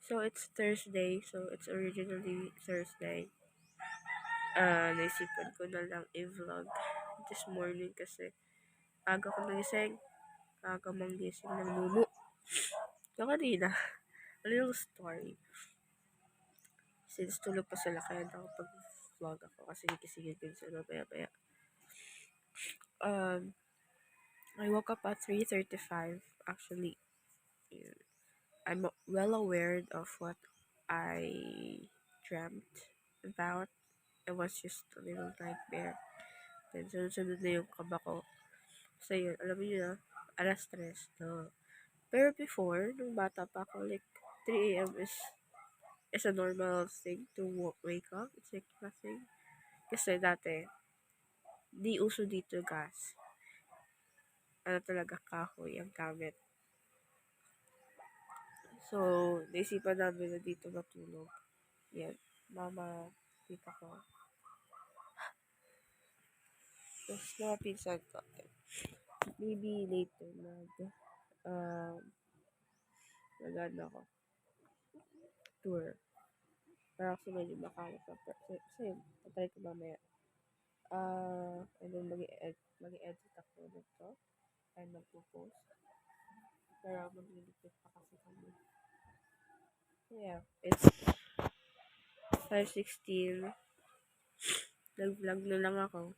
So, it's Thursday. So, it's originally Thursday. Naisipan ko na lang i-vlog this morning kasi aga ko nagising. Aga mang gising ng Lulu. So, kanina, a little story. Since tulog pa sila, kaya nakapag-vlog ako kasi gigisingin ko sila maya-maya. I woke up at 3:35 actually. I'm well aware of what I dreamt about. It was just a little nightmare. Then, sunod-sunod na yung kaba ko. So, yun, alam mo yun na, alas 3, no? Pero before, nung bata pa ako, like, 3 a.m. is a normal thing to wake up. It's like nothing. Kasi dati, di uso dito gas. Ano talaga, kahoy ang gamit. So, naisipan namin na dito matulog. Yan. Mama, tita ko. Tapos, mga pinsan ko. Maybe later nag-ano ako. Tour. Para kasi medyo makalat na. So, yun. Patry ko mamaya. And then, mag-edit ako nito. And magpo-post. Pero, maglilipit pa kasi kami. So, yeah. It's 5:16. Nag-vlog na lang ako.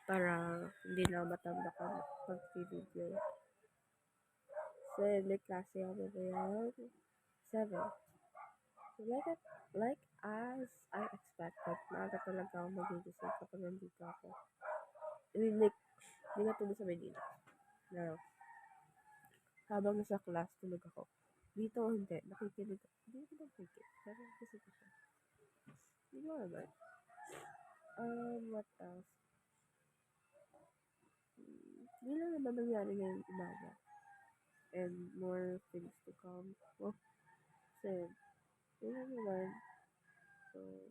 Para hindi na matambakan pag-video. So, may klase ako ngayon. 7. So, like as I expected, maaga talaga ako magigising kapag nandito ako. I mean, like, hindi nga tulog sa Manila. No. Habang nasa class, tulog ako. Dito, hindi. Nakikinig ako. Hindi ko nakikinig. Pero kasi ko siya. Hindi ko naman. What else? Hindi lang naman nangyari ngayong umaga. And more things to come. Well, so, yun lang naman. So,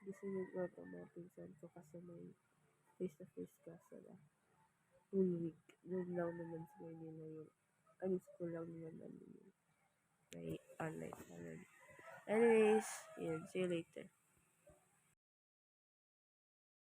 gisingin ko ito mga pinsan ko kasi may face-to-face class sila. Full week. Doon lang naman sa Manila yun. School lang naman yun. May online. Anyways, yun. See you later.